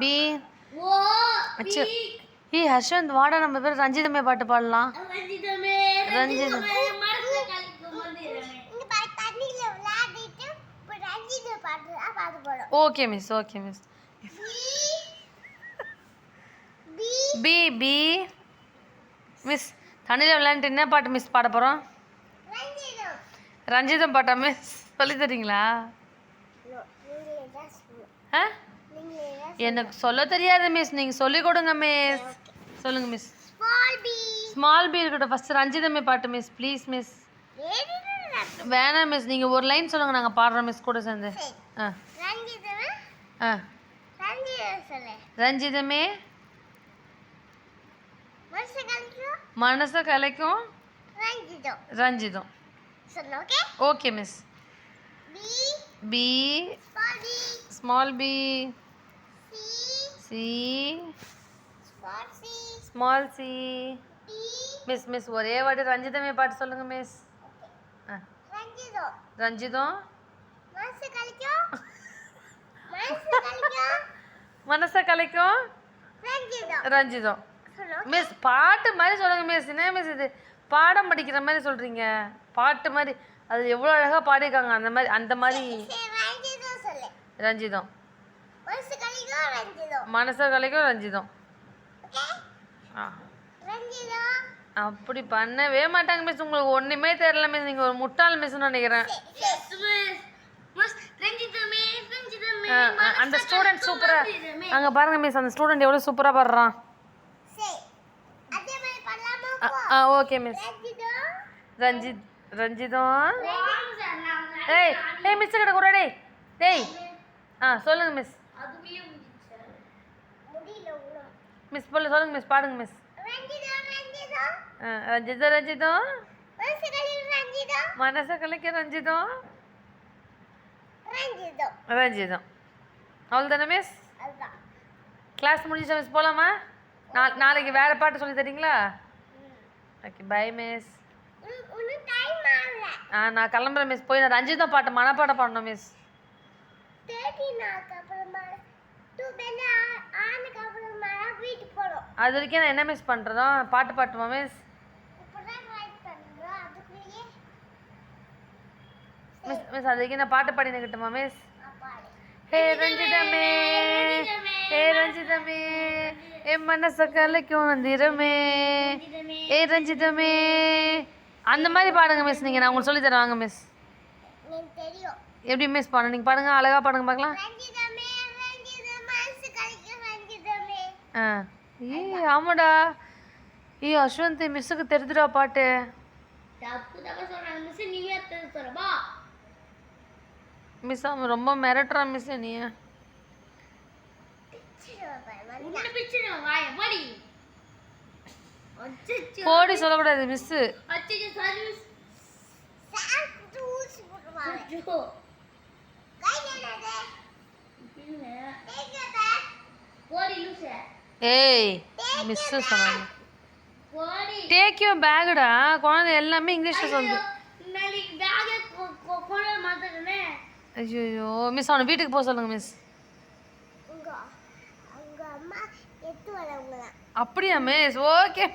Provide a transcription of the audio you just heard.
B அச்சு ஹர்ஷந்த் வாடா நம்ம பேர் ரஞ்சிதமே பாட்டு பாடலாம். Ranjitham okay miss okay miss. B B miss தண்ணியில் விளையாண்டுட்டு என்ன பாட்டு மிஸ் பாட போகிறோம்? ரஞ்சிதம் பாட்டா மிஸ் சொல்லி தரீங்களா? ஆ எனக்கு சொல்ல தெரியாது மிஸ், நீங்கள் சொல்லிக் கொடுங்க மிஸ். சொல்லுங்க மிஸ். ஸ்மால் பி இருக்கட்டும், ஃபஸ்ட்டு ரஞ்சிதமே பாட்டு மிஸ் ப்ளீஸ் மிஸ். வேணாம் மிஸ், நீங்கள் ஒரு லைன் சொல்லுங்கள், நாங்கள் பாடுறோம் மிஸ் கூட சேர்ந்து. ஆ ஆ ரஞ்சிதமே மனச கலைக்கும் Ranjitham. Okay miss. B small B C small C miss. Miss ஒரே வாட்டி ரஞ்சிதமே பாட்டு சொல்லுங்க மிஸ். ரஞ்சிதம் மனச கலைக்கும் ரஞ்சிதம் மிஸ். பாட்டு மாதிரி சொல்லுங்க மிஸ். என்ன மிஸ் இது பாடம் படிக்கிற மாதிரி சொல்கிறீங்க? பாட்டு மாதிரி அது எவ்வளோ அழகாக பாடியிருக்காங்க. அந்த மாதிரி ரஞ்சிதம் மனச கலைக்கும் ரஞ்சிதம். அப்படி பண்ணவே மாட்டாங்க மிஸ். உங்களுக்கு ஒன்றுமே தெரியல மிஸ், நீங்கள் ஒரு முட்டாள் மிஸ்ன்னு நினைக்கிறேன். அந்த ஸ்டூடெண்ட் சூப்பராக அங்கே பாருங்க மிஸ், அந்த ஸ்டூடெண்ட் எவ்வளோ சூப்பராக பாடுறான். Okay miss. ரஞ்சிதம் ஏய் ஏய் மிஸ் கிட்ட கூட டேய் டேய் சொல்லுங்க மிஸ். மிஸ் சொல்லுங்க மிஸ், பாடுங்க மிஸ். ரஞ்சிதம் மனச கலைக்க ரஞ்சிதம் அவ்வளோதானே மிஸ்? கிளாஸ் முடிஞ்சிச்சா மிஸ்? போகலாமா? நாளைக்கு வேறு பாட்டு சொல்லி தரீங்களா? Okay bye miss. நான் கிளம்புறேன் மிஸ். போய் நான் ரஞ்சிதம் பாட்டு மனப்பாடம் பாடணும் மிஸ். அது வரைக்கும் நான் என்ன மிஸ் பண்ணுறதோ பாட்டு பாட்டுமா மிஸ்? மிஸ் மிஸ் அது வரைக்கும் நான் பாட்டு பாடினுக்கிட்டுமா மிஸ்? ஹே ரஞ்சிதமே ஹே ரஞ்சிதமே என் மனச கலைக்கும் வந்திரமே ஏ ரஞ்சிதமே அந்த மாதிரி பாடுங்க மிஸ். நீங்கள் நான் உங்களுக்கு சொல்லி தரேன் வாங்க மிஸ். எப்படி மிஸ் பாடுங்க? நீங்கள் பாடுங்க, அழகாக பாடுங்க பார்க்கலாம். ஆமாடா. அஸ்வந்த் மிஸ்ஸுக்கு தெரிஞ்சுடா பாட்டு. மிஸ் அவன் ரொம்ப மிரட்டுறான் மிஸ். நீ போடி சொல்லக்கூடாது மிஸ். ஏய் மிஸ் சொன்னாங்க டேக் யூ பேகுடா. குழந்தை எல்லாமே இங்கிலீஷில் சொல்லுது. ஐயோ மிஸ் அவனை வீட்டுக்கு போக சொல்லுங்க மிஸ். அப்படியா மிஸ்? ஓகே.